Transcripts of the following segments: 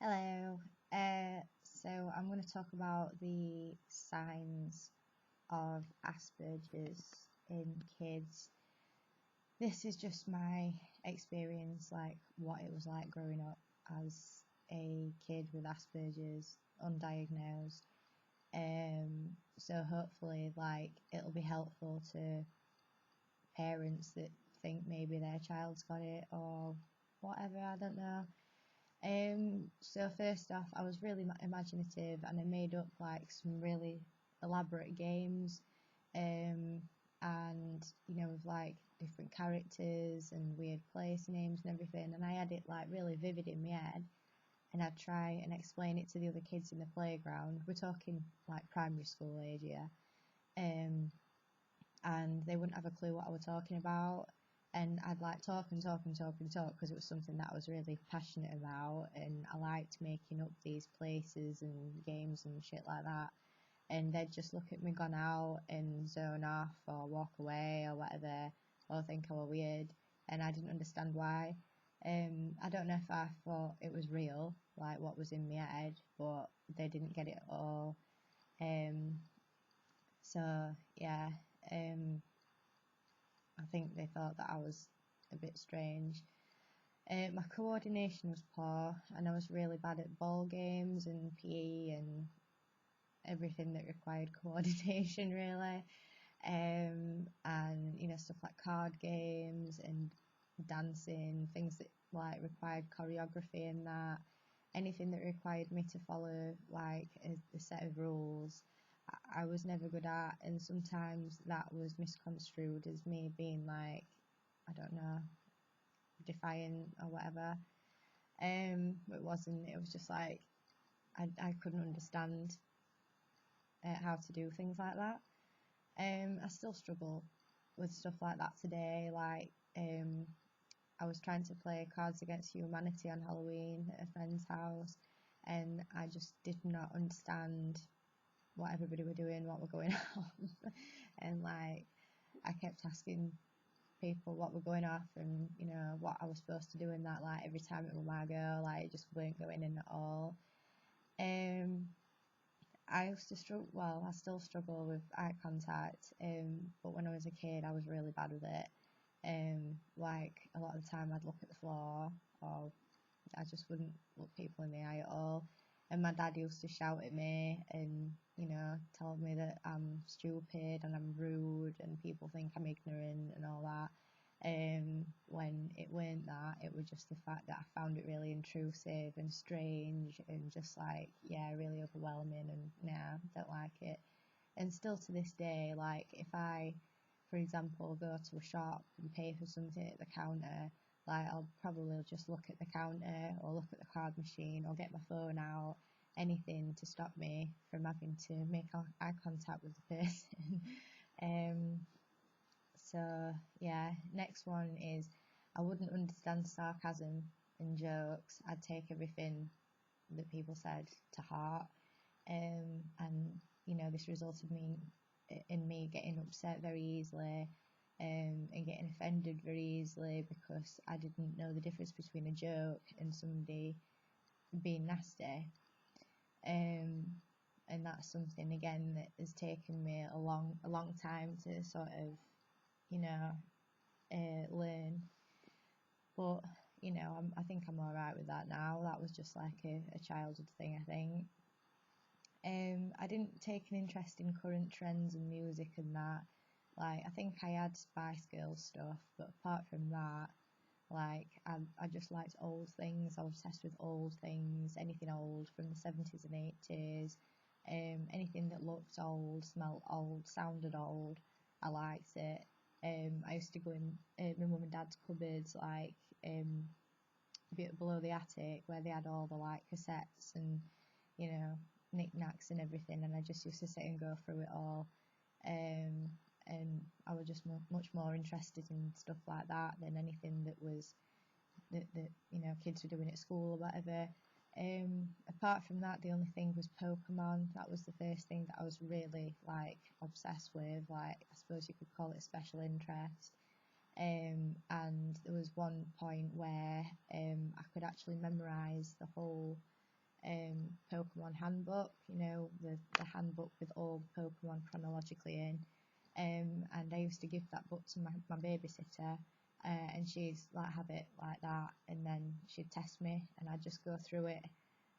Hello. So I'm going to talk about the signs of Asperger's in kids. This is just my experience, like what it was like growing up as a kid with Asperger's, undiagnosed. So hopefully, like it'll be helpful to parents that think maybe their child's got it or whatever. I don't know. So first off, I was really imaginative and I made up like some really elaborate games, and with like different characters and weird place names and everything, and I had it like really vivid in my head, and I'd try and explain it to the other kids in the playground. We're talking like primary school age, yeah, and they wouldn't have a clue what I was talking about. And I'd like talk because it was something that I was really passionate about, and I liked making up these places and games and shit like that. And they'd just look at me gone out and zone off or walk away or whatever, or think I was weird, and I didn't understand why. I don't know if I thought it was real, like what was in my head, but they didn't get it at all. So yeah. I think they thought that I was a bit strange. My coordination was poor, and I was really bad at ball games and PE and everything that required coordination, really. And stuff like card games and dancing, things that like required choreography and that. Anything that required me to follow like a set of rules, I was never good at, and sometimes that was misconstrued as me being like, I don't know, defiant or whatever. It wasn't. It was just like I couldn't understand how to do things like that. I still struggle with stuff like that today. Like I was trying to play Cards Against Humanity on Halloween at a friend's house, and I just did not understand what everybody were doing, what were going on. And like I kept asking people what were going off, and what I was supposed to do in that. Like every time it was my go, like it just weren't going in at all. I used to struggle. Well, I still struggle with eye contact. But when I was a kid, I was really bad with it. Like a lot of the time, I'd look at the floor, or I just wouldn't look people in the eye at all. And my dad used to shout at me and, tell me that I'm stupid and I'm rude and people think I'm ignorant and all that. When it weren't that, it was just the fact that I found it really intrusive and strange and just like, yeah, really overwhelming, and nah, don't like it. And still to this day, like if I, for example, go to a shop and pay for something at the counter, like I'll probably just look at the counter or look at the card machine or get my phone out, anything to stop me from having to make eye contact with the person. So yeah, next one is I wouldn't understand sarcasm and jokes. I'd take everything that people said to heart, and this resulted in me getting upset very easily, and getting offended very easily because I didn't know the difference between a joke and somebody being nasty. And that's something again that has taken me a long time to sort of learn. But I think I'm alright with that now. That was just like a childhood thing, I think. I didn't take an interest in current trends and music and that. Like, I think I had Spice Girls stuff, but apart from that, like, I just liked old things. I was obsessed with old things, anything old from the 70s and 80s. Anything that looked old, smelled old, sounded old, I liked it. I used to go in my mum and dad's cupboards, like, below the attic, where they had all the, like, cassettes and, knickknacks and everything, and I just used to sit and go through it all. And I was just much more interested in stuff like that than anything that was that kids were doing at school or whatever. Apart from that, the only thing was Pokemon. That was the first thing that I was really like obsessed with. Like, I suppose you could call it special interest. And there was one point where I could actually memorise the whole Pokemon handbook, you know, the handbook with all the Pokemon chronologically in. And I used to give that book to my babysitter, and she'd like have it like that, and then she'd test me, and I'd just go through it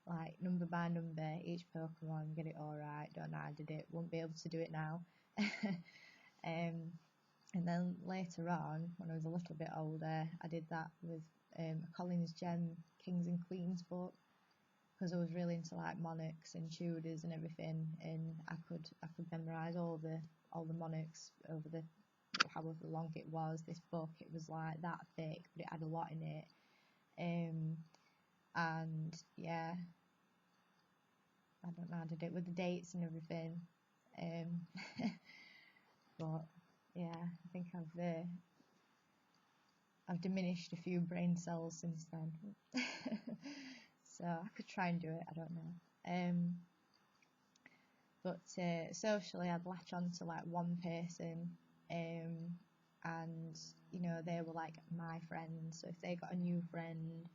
like number by number, each Pokemon, get it all right, don't know how I did it, won't be able to do it now. And then later on, when I was a little bit older, I did that with a Collins Gem Kings and Queens book, because I was really into like monarchs and Tudors and everything, and I could memorise all the monarchs over the however long it was. This book, it was like that thick, but it had a lot in it. And yeah, I don't know how to do it with the dates and everything. But yeah, I think I've diminished a few brain cells since then. So I could try and do it, I don't know. But socially, I'd latch on to like one person, and you know, they were like my friends. So if they got a new friend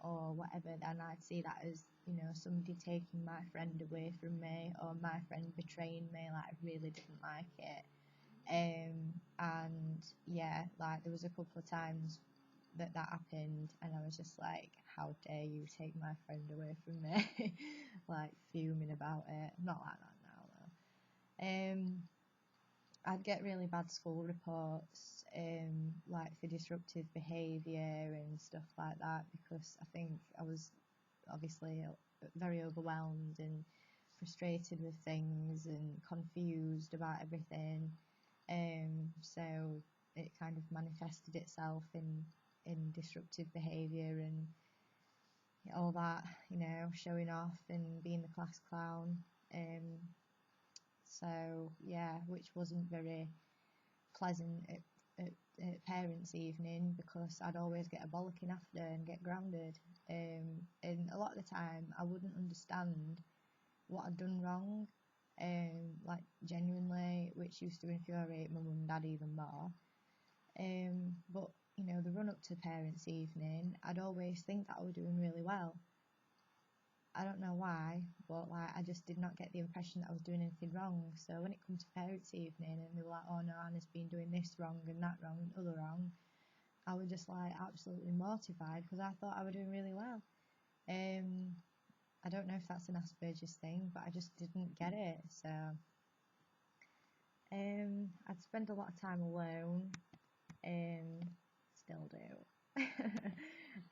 or whatever, then I'd see that as, you know, somebody taking my friend away from me, or my friend betraying me. Like, I really didn't like it. And yeah, like there was a couple of times that happened, and I was just like, how dare you take my friend away from me? Like, fuming about it. Not like that now though. I'd get really bad school reports, like for disruptive behaviour and stuff like that, because I think I was obviously very overwhelmed and frustrated with things and confused about everything. So it kind of manifested itself in disruptive behaviour and all that, you know, showing off and being the class clown. So yeah, which wasn't very pleasant at parents' evening, because I'd always get a bollocking after and get grounded. And a lot of the time I wouldn't understand what I'd done wrong, like genuinely, which used to infuriate my mum and dad even more. But you know, the run up to parents' evening, I'd always think that I was doing really well. I don't know why, but like I just did not get the impression that I was doing anything wrong. So when it comes to parents' evening and they were like, oh no, Anna's been doing this wrong and that wrong and other wrong, I was just like absolutely mortified, because I thought I was doing really well. I don't know if that's an Asperger's thing, but I just didn't get it. So I'd spend a lot of time alone, still do.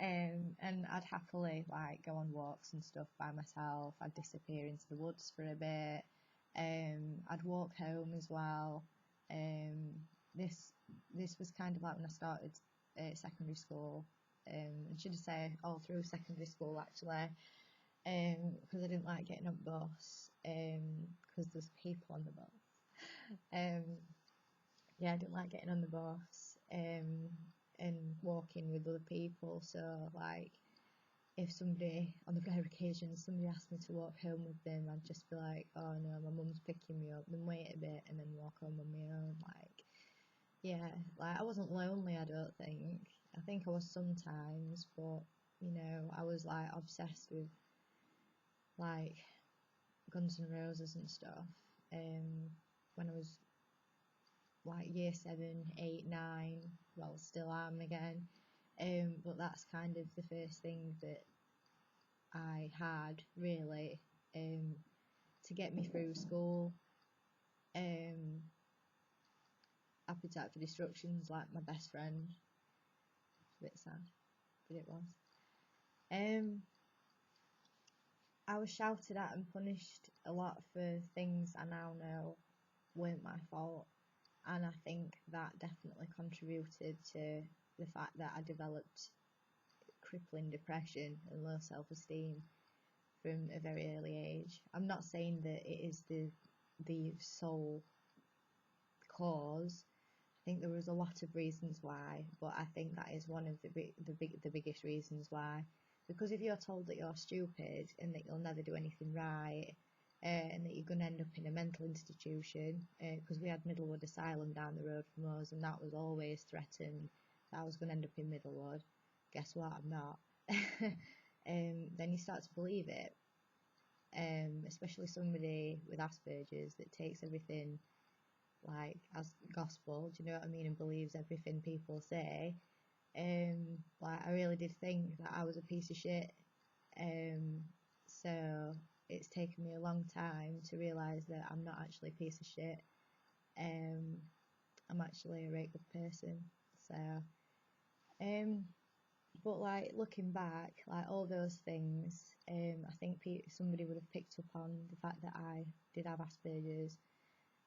And I'd happily like go on walks and stuff by myself. I'd disappear into the woods for a bit. I'd walk home as well. This was kind of like when I started secondary school. I should say all through secondary school actually, because I didn't like getting on the bus, because there's people on the bus. Yeah, I didn't like getting on the bus, and walking with other people. So like, if somebody, on the rare occasion, somebody asked me to walk home with them, I'd just be like, oh no, my mum's picking me up, then wait a bit and then walk home on my own. Like, yeah, like I wasn't lonely, I don't think. I think I was sometimes, but you know, I was like obsessed with like Guns N' Roses and stuff, when I was like year 7, 8, 9, well, still am again. But that's kind of the first thing that I had really, to get me through school. Appetite for Destruction's like my best friend. It's a bit sad, but it was. I was shouted at and punished a lot for things I now know weren't my fault, and I think that definitely contributed to the fact that I developed crippling depression and low self-esteem from a very early age. I'm not saying that it is the sole cause. I think there was a lot of reasons why, but I think that is one of the biggest reasons why. Because if you're told that you're stupid and that you'll never do anything right, and that you're going to end up in a mental institution, because we had Middlewood Asylum down the road from us, and that was always threatened that I was going to end up in Middlewood. Guess what? I'm not. Then you start to believe it, especially somebody with Asperger's that takes everything like as gospel, do you know what I mean, and believes everything people say. Like I really did think that I was a piece of shit. So it's taken me a long time to realise that I'm not actually a piece of shit. I'm actually a very good person. So, but like looking back, like all those things, I think somebody would have picked up on the fact that I did have Asperger's,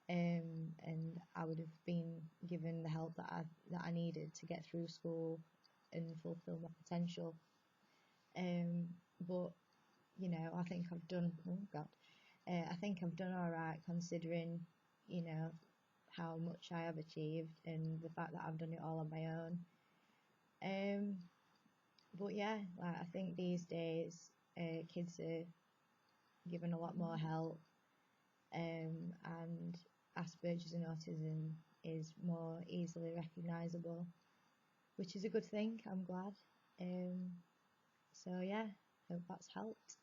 and I would have been given the help that I needed to get through school and fulfil my potential. But you know, I think I've done. Oh God, I think I've done all right considering, you know, how much I have achieved and the fact that I've done it all on my own. But yeah, like I think these days, kids are given a lot more help, and Asperger's and autism is more easily recognisable, which is a good thing. I'm glad. So yeah, hope that's helped.